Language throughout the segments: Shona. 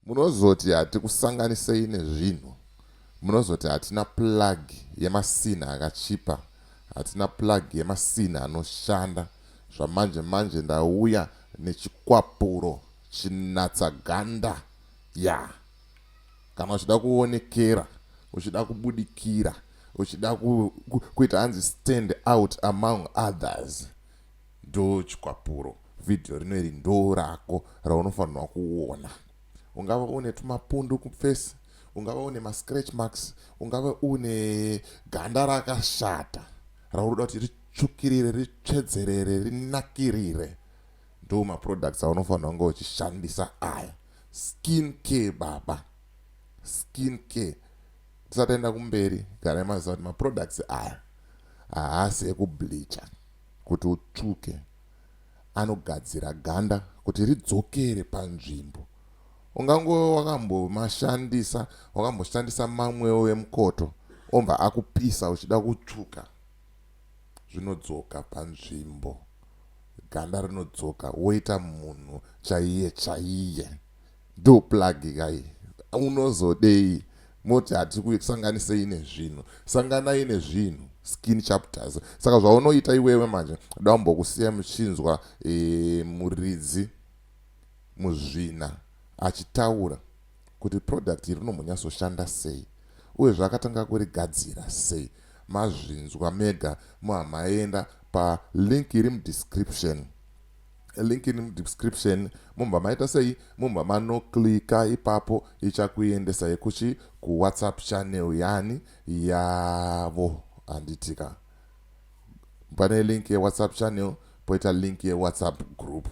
munozoti hatikusanganisei nezvinhu, munozoti hatina plug yemasina akachipa, hatina plug yemasina anoshanda. Zvamanje manje ndauya nechikwapuro chinatsa ganda ya kana uchida kuonekera, uchida kubudikira, uchida kuita hanzi stand out among others, ndo chikwapuro. Video rino iri ndo rako raunofanirwa kuona. Ungava une tumapundu kufesi, ungava une mascratch marks, ungava une ganda rakashata raunoda kuti ritsvukirire, ritsvedzerere, rinakirire, ndo maproducts aunofanirwa kunge uchishandisa aya. Skin care baba, skin care. Tisataenda kumberi, garai maziva kuti maproducts aya haasi ekubleacha kuti utsvuke, anogadzira ganda kuti ridzokere panzvimbo. Ungango wakamboshandisa mamwewo emukoto omba akupisa uchida kutsvuka, zvinodzoka panzvimbo, ganda rinodzoka, woita munhu chaiye. Ndo plug kai. Unozodei moti hatikusanganisei nezvinhu, sanganai nezvinhu, skin chapters. Saka zvaunoita iwewe manje ndambokusiya muchinzwa muridzi muzvina achitaura kuti product iri rinombonyatsoshanda sei uye zvakatanga kurigadzira sei. Mazvinzwa mega muhamaenda pa link iri mudescription. Link iri mudescription mumba maita sei, mumba manoklika ipapo ichakuendesa ku WhatsApp channel yani yavo anditika. Pane link ye WhatsApp channel, poita link ye WhatsApp group.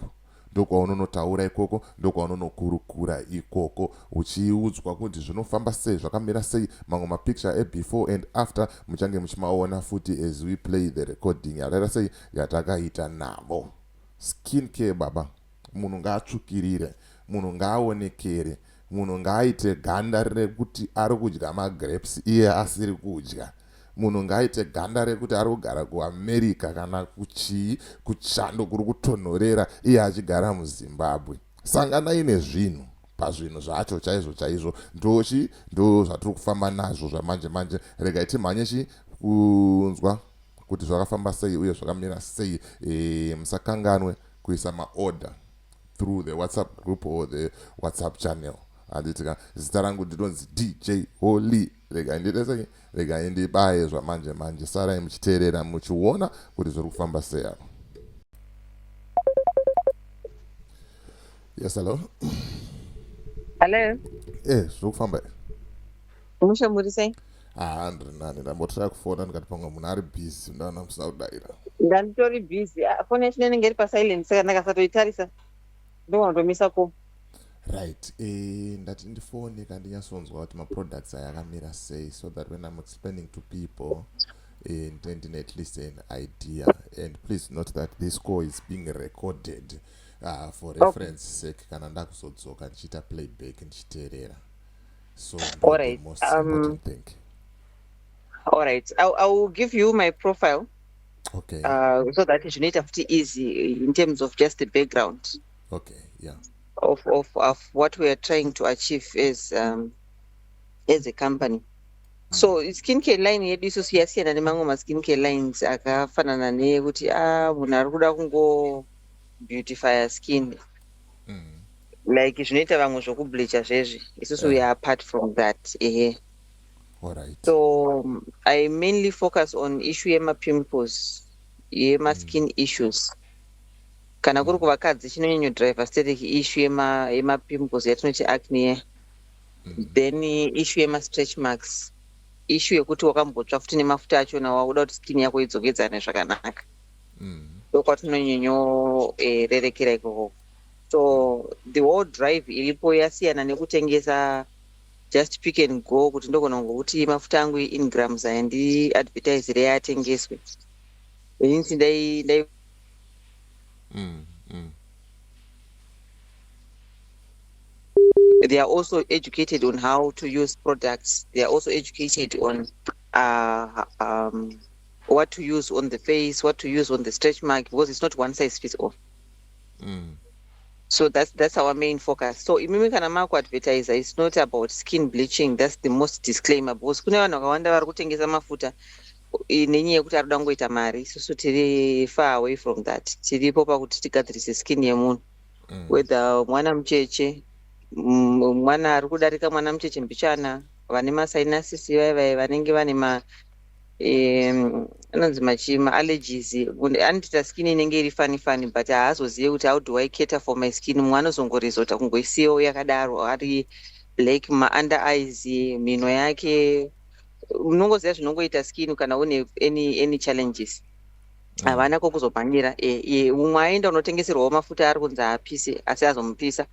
Ndokwaunonotaura ikoko, ndokwaunonokurukura ikoko, uchiudzwa kuti zvinofamba sei, zvakamira sei, mamwe mapicture before and after muchange muchimaona futi as we play the recording yakaita sei yatakaita navo. Skin care baba, munhu ngaatsvukirire, munhu ngaaonekere, munhu ngaaite ganda rekuti ari kudya magrapes iye asiri kudya. Munhu ngaaite ganda rekuti ari kugara kuAmerica kana kuchando kuri kutonhorera iye achigara muZimbabwe. Sanganai nezvinhu, pazvinhu zvacho chaizvo ndo zvatiri kufamba nazvo zvamanje manje. Regai timhanye kunzwa kuti zvakafamba sei uye zvakamira sei. Musakanganwe kuisa maorder through the WhatsApp group or the WhatsApp channel. Anditika zita rangu ndinonzi DJ Holy. Regai ndibaye zvamanje manje, sarai muchiteerera muchiona kuti zviri kufamba sei apo. Yes, hello. Hello. Zviri kufamba. Musha muri sei? Ndiri nani, ndambotrai kufona ndikati pamwe munhu ari busy, ndaona musina kudaira. Ndanditori busy. Foni yacho inenge iri pasilent saka ndakasatoitarisa. Ndowandomisa ko. Right. Ndati ndifone kandi nyatsonzwa kuti maproducts aya akamira sei, so that when I'm explaining to people then at least an idea. And please note that this call is being recorded for reference sake kana ndakuzodzoka ndichiita playback ndichiteerera. So Alright. the most important thing. Alright. I will give you my profile. Okay. So that it should not have to easy in terms of just the background. Okay, yeah. Of what we are trying to achieve as a company. So skincare line yedu isu siyasiyana nemamwe maskincare lines akafanana nekuti munhu ari kuda kungo beautify skin. Like zvinoita vamwe zvokubleacha zvezvi. Isusu we are apart from that. Alright. So I mainly focus on issue yema pimples, yema skin issues. Kana kuri kuvakadzi chinonyanya drive aesthetic issue yema pimples yatinoti acne. Then issue yema stretch marks. Issue yekuti wakambotsva futi nemafuta achona wakuda kuti skin yako idzokedzane zvakanaka. Ndokwatinonyanyo rerekera ikoko. So the whole drive iripo yasiyana nekutengesa just pick and go kuti ndogona ngokuti mafuta angu in grams andi advertise reyatengeswe. Insi dai They are also educated on how to use products. They are also educated on what to use on the face, what to use on the stretch mark, because it's not one size fits all. So that's our main focus. So imimi kana makuadvertiser, it's not about skin bleaching. That's the most disclaimer, because kune vanhu vakawanda vari kutengesa mafuta nenyaya yekuti ari kuda kungoita mari. Isusu tiri far away from that. Tiripo pakuti tigadzirise skin yemunhu, whether mwana mucheche, mwana ari kudarika mwana mucheche mbichana, vane masinasisi vaivai vanenge vane anonzi machima allergies, anoita skin inenge iri fani fani, but haazozive kuti how do I cater for my skin. Mumwe anozongorizota kungoisiyawo yakadaro ari black, under eyes, mhino yake. Unongoziva zvinongoita skin kana une any challenges. Havana kokuzobhanira. Umwe aenda unotengeserwawo mafuta ari kunzi haapisi, asi azomupisa.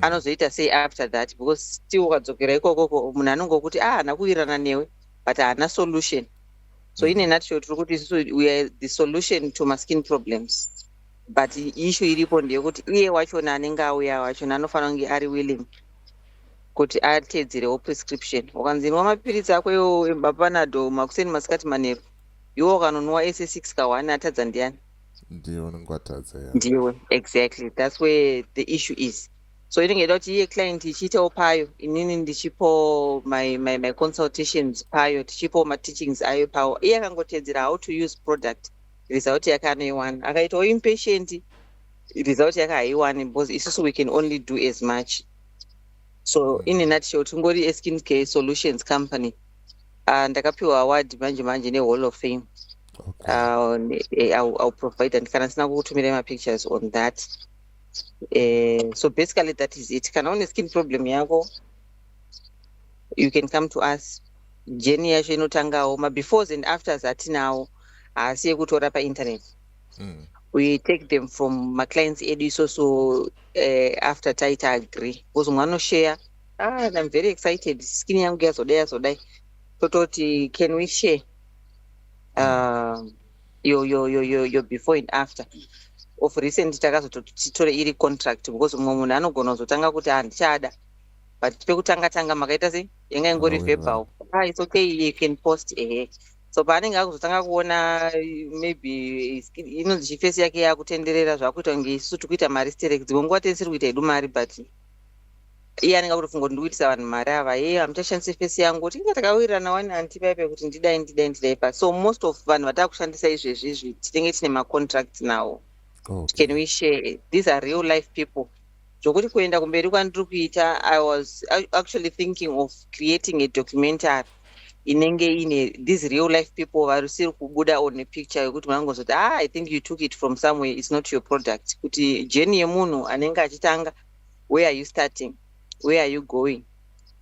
Anozoita sei after that? Because still ukadzokera ikokoko munhu anongokuti haana kuvirana newe, but haana solution. So in a nutshell, we are the solution to my skin problems. But the issue iripo ndeyekuti iye wachona anenge auya wachona anofanira kunge ari willing kuti ateedzerewo prescription. Ukanzi inwa mapiritsi ako iwo eMapanado makuseni masikati manheru, iwo ukanonwa ese 6 ka1 atadza ndiani? Ndiwe unenge watadza. Ndiwe, exactly. That's where the issue is. So inenge ida kuti iye client ichiitawo payo, inini ndichipo my consultations payo, tichipo teachings ayo pawo. Iye akangoteedzera how to use product, result yake anoiwana. Akaitawo impatient, result yake haiwani, because isusu we can only do as much. So in a nutshell, tingori a skin care solutions company. Ndakapiwa award manje ne-Hall of Fame. Okay. I'll provide, and kana sina kutumira my pictures on that. So basically that is it. Kana une skin problem yako, you can come to us. Journey yacho inotangawo ma befores and afters atinawo asi ekutora pa internet. We take them from my clients edu so after taita agree, because umwe share, and I'm very excited, skin yangu yazodai tototi, can we share your before and after. Of recent takazototore iri contract, because umwe munhu anogona kuzotanga kuti handichada, but pekutanga makaita sei yanga ingori verbal, it's okay, you can post. So paanenge akuzotanga kuona maybe inonzi chifesi yake yakutenderera zvakuita kunge isusu tikuita mari sterect, nguva tesiri kuita hedu mari, but iye anenge akutofunga kuti ndikuitisa vanhu mari ava, hamuchashandisa fesi yangu, tinge takawirirana wani handipaipe kuti ndidai pa. So most of vanhu vatakushandisa izvezvizvi tinenge tine macontract nawo. Okay. Can we share? These are real life people. Zvokuti kuenda kumberi kwandiri kuita, I was actually thinking of creating a documentary inenge ine these real life people varisiri kubuda on a picture yokuti vanongozoti I think you took it from somewhere, it's not your product. Kuti journey yemunhu anenge achitanga, where are you starting, where are you going,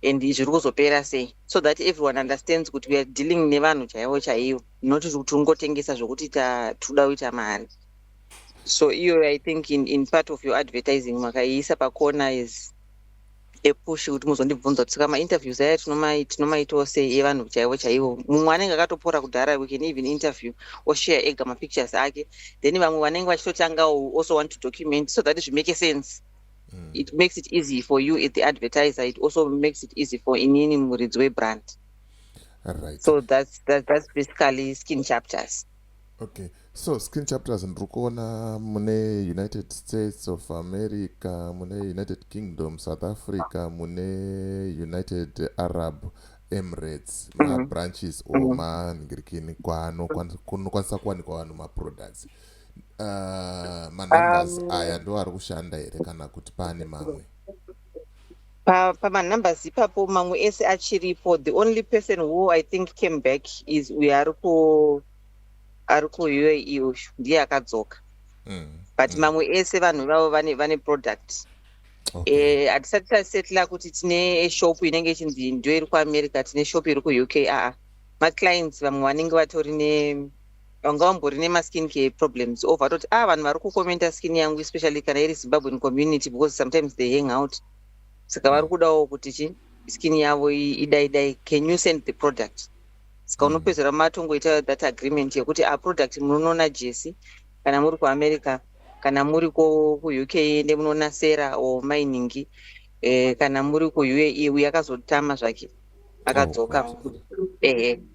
and zviri kuzopera sei, so that everyone understands kuti we are dealing nevanhu chaivo, not kuti ungotengesa zvokuti toda kuita mari. So iyo I think in part of your advertising makaiisa pakona is a push kuti muzondibvunza kuti saka ma-interviews aya tinomaitawo sei evanhu chaivo. Mumwe anenge akatopora kudhara, we can even interview or share ega mapictures ake, then vamwe vanenge vachitotangawo also want to document, so that it make sense. It makes it easy for you as the advertiser, it also makes it easy for inini muridzi webrand. Right. So that's basically skin chapters. Okay. So skin chapters ndiri kuona mune United States of America, mune United Kingdom, South Africa, mune United Arab Emirates, ma-branches or manhingirikini kunokwanisa kuwanikwa vanhu ma-products. Ma-numbers aya ndo ari kushanda here kana kuti pane mamwe? Pama-numbers ipapo mamwe ese achiripo. The only person who I think came back is we ari kuUAE ushu ndiye akadzoka, but mamwe ese vanhu vavo vane product. Hatisati tasetla kuti tine shop inenge ichinzi ndio iri kuAmerica, tine shop iri kuUK. Ma-clients vamwe vanenge vatori vanga vambori nema-skin care problems, vatoti vanhu vari kukomenta skin yangu, especially kana iri Zimbabwean community, because sometimes they hang out, saka vari kudawo kuti skin yavo idai, can you send the product? Saka unopedzera matongoita that agreement yekuti product munoona Jesse kana muri kuAmerica, kana muri kuUK ende munoona Sarah or Mining, kana muri kuUAE uye akazotama zvake akadzoka.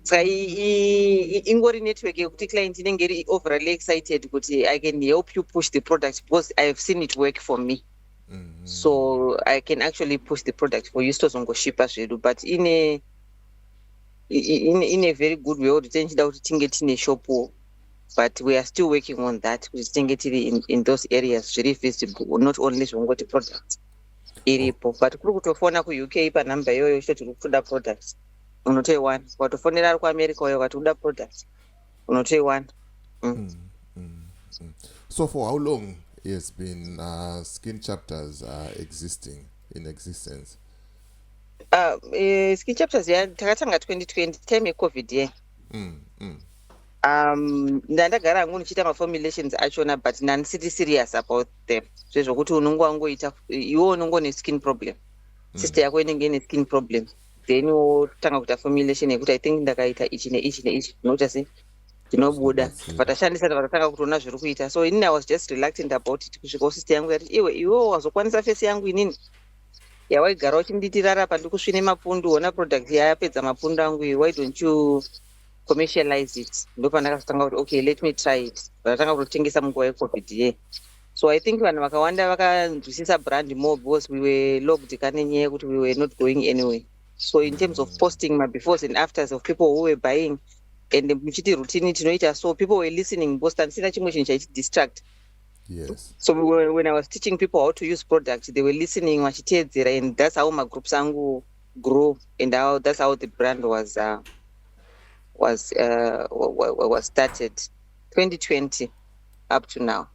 Saka ingori network yekuti client inenge iri overly excited kuti I can help you push the product because I have seen it work for me. So I can actually push the product for you tozongoshipa zvedu, but in a very good way kuti tichida kuti tinge tine shopuwo, but we are still working on that kuti tinge tiri in those areas zviri visible, not only zvongoti products iripo. But kuri kutofona kuuk panhamba iyoyo chito tiri kutoda products unotoiwana, ukatofonera ari kuamerica uyo ukati uda products unotoiwana. So for how long has been Skin Chapters existing in existence? Skin Chapters takatanga 2020 time yecovid ye. Ndandagara hangu nichiita maformulations achona, but ndandisiri serious about them. Zvezvokuti unongoita iwo unongone skin problem, sister yako inenge ine skin problem, then wotanga kuita formulation yekuti I think ndakaita ichi neichi neichi zvinoita se ndinobuda vatashandisa vatanga kutoona zviri kuita. So inini I was just reluctant about it, kusvika sister yangu yati iwe wazokwanisa face yangu inini yawaigara uchinditirara pa ndikusvine mapundu, ona product yapedza mapundu angu, why don't you commercialize it? Ndopandakatanga kuti okay, let me try it. Vatanga kutotengesa munguva yecovid ye. So I think vanhu vakawanda vakanzwisisa brand more because we were logged nenyaya yekuti we were not going anywhere. So in terms of posting my befores and afters of people who were buying and muchiti routine tinoita, so people were listening because tanisina chimwe chinhu chaichi distract. Yes. So when I was teaching people how to use products, they were listening vachiteedzera, and that's how my groups angu grew, and that's how the brand was started 2020 up to now.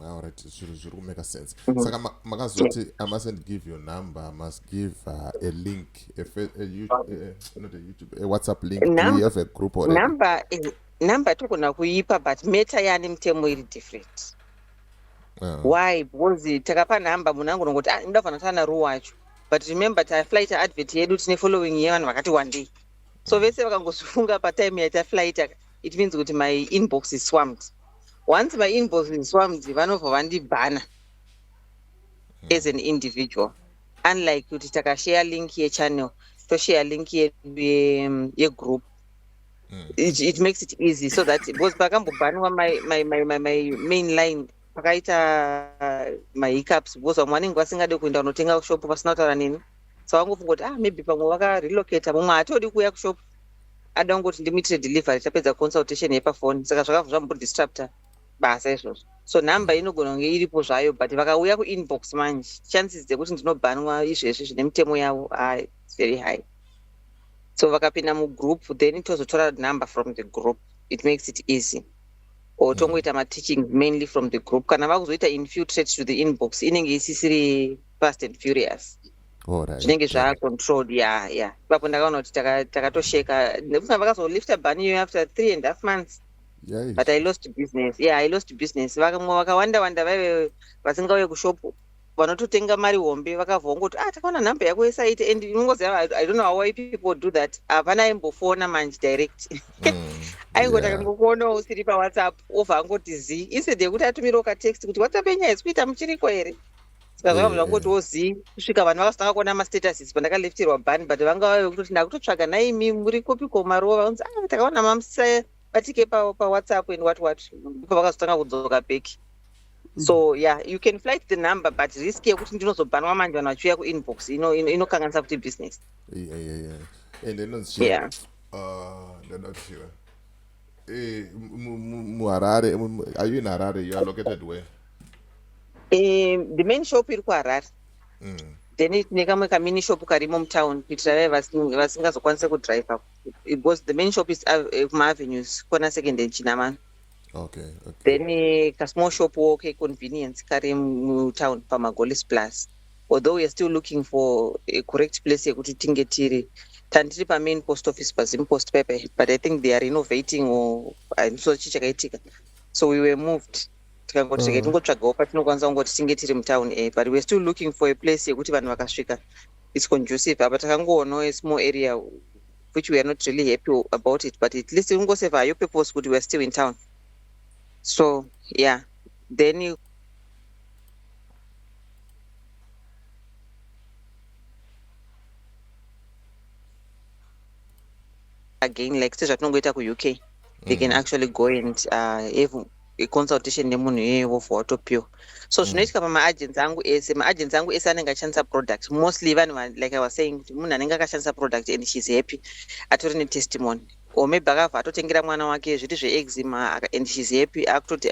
All right, should make sense. Saka makazoti I mustn't give your number, I must give a link, not a YouTube, a WhatsApp link. Do you have a group already? Number tokona kuipa, but meta yani mtemo iri different. Why? Because takapa number munangu nongoti ndafana tana ru wacho, but remember ta flight advert yedu tine following yevanhu vakati one day. So vese vakangosunga pa time yaita flight, it means kuti my inbox is swamped. Once my inbox is swamped, vanobva vandibhana as an individual. Unlike kuti takashare link yechannel, toshare link yegroup. It makes it easy so that because pakambobhanwa my main line pakaita my hiccups because vamwe vanenge vasingade kuenda kunotenga kushop pasina kutaura neni. So vangofunga kuti maybe pamwe vakarelocata, mumwe hatodi kuuya kushop, ada kungoti ndimuitire delivery tapedza consultation yepafoni, saka zvakabva zvambodisrupta basa izvozvo. So number inogona kunge iripo zvayo, but vakauya kuinbox manje chances dzekuti ndinobhanwa izvezvi zvine mitemo yavo it's very high. So vakapinda mugroup, then tozotora number from the group, it makes it easy. Or tongoita ma-teaching mainly from the group. Kana vakuzoita infiltrate to the inbox, inenge isisiri fast and furious. Zvinenge zvaacontrolled, yeah. Ipapo ndakaona kuti takatosheka. Nekuti vakazolifta ban iyoyo after 3.5 months. Yeah, but I lost business. I lost business. Vakawanda vaive vasingauye kushopu, vanototenga mari hombe, vakavhongoti takaona nhamba yako yesaite, and unongoziva I don't know why people do that. Hapana aimbofona manje direct. Aingoti akangokuona usiri paWhatsApp obva angoti zi, instead yekuti atumire katext kuti WhatsApp yenyu haisi kuita muchiriko here. Saka zvakabva zvangoti wozi kusvika vanhu vakazotanga kuona mastatuses pandakaleftirwa ban, but vangava vekutoti ndakutotsvaga naimi muri kopiko marova, vanzi takaona mamusisa batike paWhatsApp and what ndipo vakazotanga kudzoka beki. So you can flight the number, but risk yekuti ndinozobhanwa manje vanhu vachiuya kuinbox inokanganisa kuti business. And then ndanotshiva muHarare, are you in Harare? You are located where? The main shop iri kuHarare. Then tine kamwe kamini shop karimo mutown kuitira vaya vasingazokwanisa kudrive up, because the main shop is kumaAvenues kona 2nd and Chinamani. Okay. Then a small shop walk convenience kari mutown pamaGolis Plus. Although we are still looking for a correct place yekuti tinge tiri tandiri pamain post office paZim Post Pepe, but I think they are renovating or so chichakaitika. So we were moved. Tikangoti tingotsvagawo patinokwanisa kungoti tinge tiri mutown, but we are still looking for a place yekuti vanhu vakasvika it's conducive. Apa takangoonawo a small area which we are not really happy about it, but at least ungoseva ayo purpose kuti we are still in town. So then again, like sezvatinongoita kuUK, they can actually go and have consultation nemunhu iyeyo wobva watopiwa. So zvinoitika pamaagents angu ese, maagents angu ese anenge achishandisa product, mostly vanhu like I was saying kuti munhu anenge akashandisa product and she's happy, atori netestimony, or maybe akabva atotengera mwana wake zviti zveeczema and she's happy, akutoti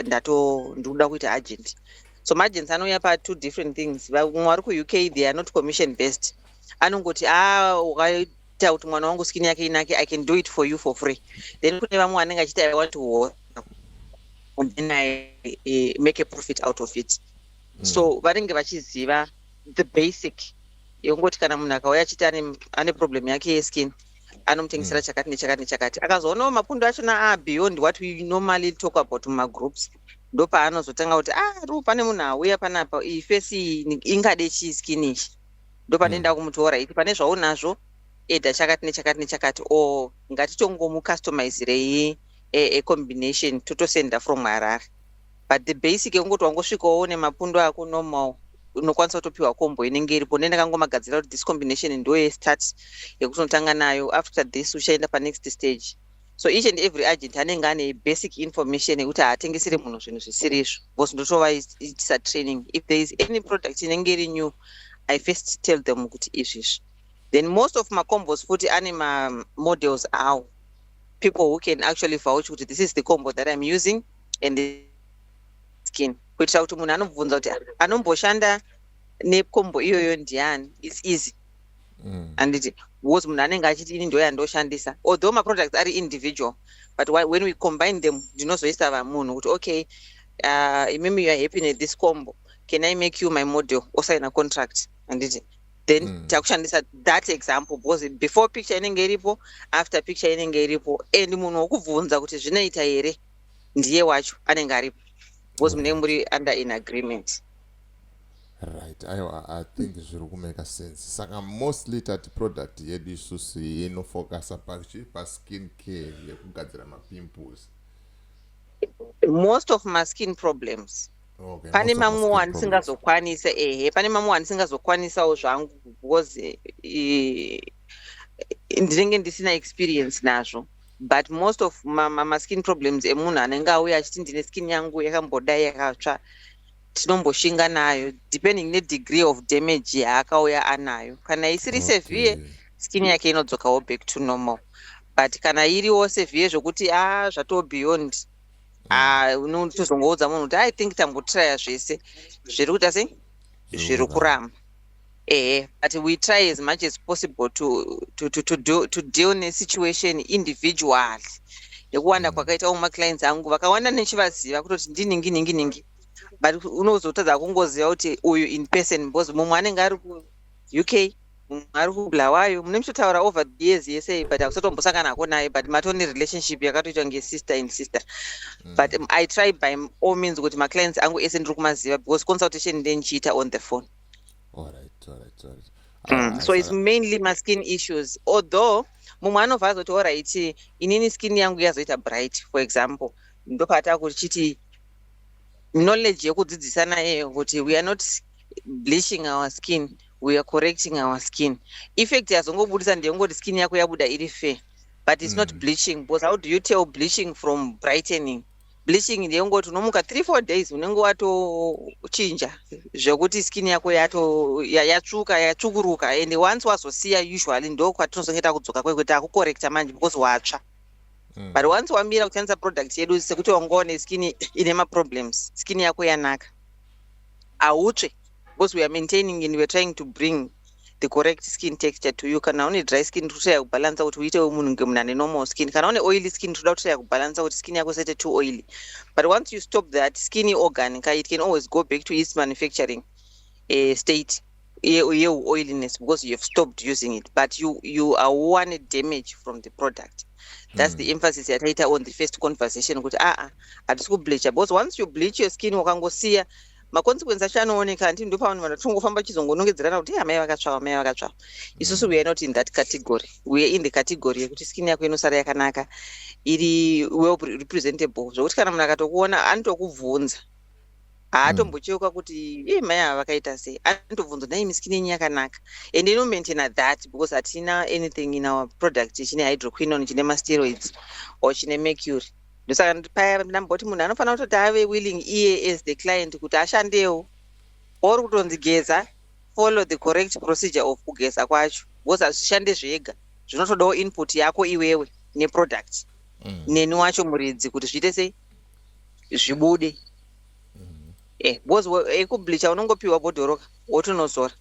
ndikuda kuita agent. So maagents anouya pa2 different things. Vamwe vari kuuk they are not commission based, anongoti ukaita kuti mwana wangu skin yake inake, I can do it for you for free. Then kune vamwe vanenge achiti I want to and then I make a profit out of it. So vanenge vachiziva the basic yongoti kana munhu akauya achiti ane problem yake yeskin, anomutengesera chakati nechakati nechakati, akazoonawo mapundo achona beyond what we normally talk about mumagroups, ndo paanozotanga kuti pane munhu auya panapa, iyi fesi ingade chii skin ichi, ndo panoenda kumuti alright, pane zvaunazvo edha chakati nechakati nechakati, or ngatitongomucustomizirei a combination totosenda from Harare. But the basic yongoti wangosvikawo nemapundo ako normal, unokwanisa kutopiwa kombo inenge iripo. Ndakangomagadzira kuti this combination ndo yestart yekutonotanga nayo, after this uchaenda panext stage. So each and every agent anenge ane basic information yekuti haatengesere munhu zvinhu zvisirizvo, because ndotovaitisa training. If there is any product inenge iri new, I first tell them kuti izvizvi. Then most of my combos futi ane models awo, people who can actually vouch kuti this is the combo that I'm using and the skin, kuitira kuti munhu anobvunza kuti anomboshanda nekombo iyoyo ndiani, it's easy. Anditi because munhu anenge achiti ini ndo yandoshandisa, although my products are individual, but when we combine them ndinozoisa vamunhu kuti okay, imimi you are happy with this combo, can I make you my model, osign a contract, anditi then takushandisa that example, because before picture inenge iripo, after picture inenge iripo, and munhu wokubvunza kuti zvinoita here ndiye wacho anenge aripo, because munenge muri under in agreement. Right, I think zviri kumeka sense. Saka mostly tati product yedu isusu inofocusa pa skin care yekugadzira mapimples. Most of my skin problems. Okay, pane mamwe wandisingazokwanisa pane mamwe wandisingazokwanisawo zvangu, because ndinenge ndisina experience nazvo. But most of my skin problems emunhu anenge auya achiti ndine skin yangu yakambodai yakatsva, tinomboshinga nayo depending nedegree of damage yaakauya anayo. Kana isiri severe, skin yake inodzokawo back to normal, but kana iriwo severe zvokuti zvatoo beyond, unotozongoudza munhu kuti I think tambotraya zvese zviri kuita sei, zviri kuramba. But we try as much as possible to deal nesituation individually. Nekuwanda kwakaitawo maclients angu vakawanda nechivaziva kutoti ndiningi, but unozotadza kungoziva kuti uyu in person, because mumwe anenge ari ku-UK, mumwe ari kubulawayo, mune muchotaura over the years yese, but hakusatombosangana naye, but matone relationship yakatoitwa nge-sister and sister. But I try by all means kuti maclients angu ese ndiri kumaziva, because consultation ndenchiita on the phone. Alright. So it's mainly my skin issues, although mumwe anobva azoti alright, inini skin yangu yazoita bright, for example, ndopata kuchiti knowledge yekudzidzisana iyeyo kuti we are not bleaching our skin, we are correcting our skin. Effect yazongobudisa ndeyongoti skin yako yabuda iri fair, but it's not bleaching, because how do you tell bleaching from brightening? Bleaching ndeyongoti unomuka 3-4 days unenge watochinja zvekuti skin yako yatsvuka yatsvukuruka, and once wazosiya usually ndo kwatinozonge takudzoka kwekuti akukorekta manje because watsva. But once wamira kushandisa product yedu sekuti wangoone skin ine maproblems, skin yako yanaka, autsve, because we are maintaining and we are trying to bring the correct skin texture to you. Kana une dry skin toda kubalansa kuti uite munhu ngemunhu ane normal skin, kana une oily skin toda kubalansa kuti skin yako isate too oily. But once you stop that skinny organ, it can always go back to its manufacturing state, oiliness, because you have stopped using it, but you are one damage from the product. That's the emphasis yataita on the first conversation kuti hatisi kubleacha, because once you bleach your skin wakangosiya, maconsequence acho anooneka. Handiti ndo pavanhu vanotongofamba chizongonongedzerana kuti mai vakatsva. Isusu we are not in that category. We are in the category yekuti skin yako inosara yakanaka, iri well representable, zvokuti kana munhu akatokuona anotokubvunza, haatombocheuka kuti mai ava vakaita sei, anotobvunza naimi skin yenyu yakanaka, and ino maintain that, because hatina anything in our product chine hydroquinone, chine masteroids or chine mercury. ndosaka paya ndamboti munhu anofanira kutoti ave willing iye as the client kuti ashandewo or kutonzi geza, follow the correct procedure of kugeza kwacho, because hazvishande zvega, zvinotodawo input yako iwewe neproduct neni wacho muridzi kuti zviite sei zvibude. Because ekubleacha unongopiwa bhodhoroka wotonozora,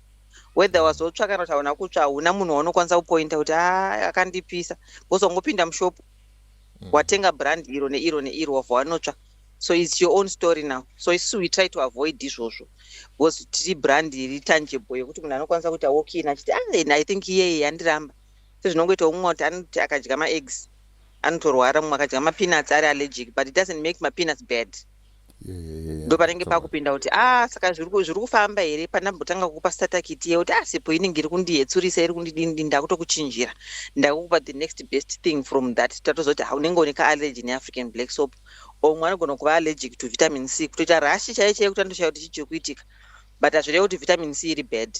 whether wazotsva kana kuti hauna kutsva hauna munhu waunokwanisa kupointa kuti akandipisa, because wangopinda mushopu watenga brand iro neiro neiro wabva wanotsva. So it's your own story now. So we try to avoid izvozvo, because tiri brand iri tangible yekuti munhu anokwanisa kuti walk in achiti I think iyeye yandiramba. Sezvinongoita umwe kuti anoti akadya ma-eggs anotorwara, mumwe akadya ma-peanuts ari allergic, but it doesn't make ma-peanuts bad. Ndo panenge pakupinda kuti saka zviri kufamba here, pandambotanga kukupa starter kit yekuti sipo inenge iri kundiyetsurisa, iri kundidini, ndakutokuchinjira, ndakukupa the next best thing from that. Tatozoti unenge une ka-allergy neAfrican black soap, omwe anogona kuva allergic to vitamin C, kutoita rashi chaiyo chaiyo kuti andoshaya kuti chichiri kuitika, but hazvireva kuti vitamin C iri bad.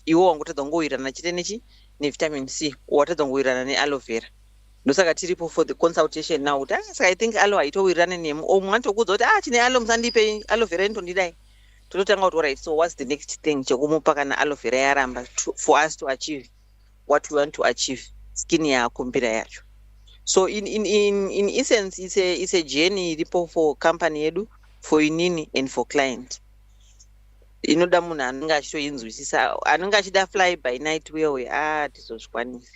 Iwo wangotadza kungowirirana chite nechi nevitamin C, watadza kungowirirana nealoe vera. Ndosaka tiripo for the consultation now kuti saka I think aloe haitowirirane nemi, omwe anotokudza kuti chine aloe musandipe aloe vera inotondidai. Tototanga kuti alright, so what's the next thing chekumupa kana aloe vera yaramba for us to achieve what we want to achieve, skin yako mbira yacho. So in essence it's a journey iripo for company yedu, for inini and for client. Inoda munhu anenge achitoinzwisisa, anenge achida fly by night wewe tizozvikwanisa.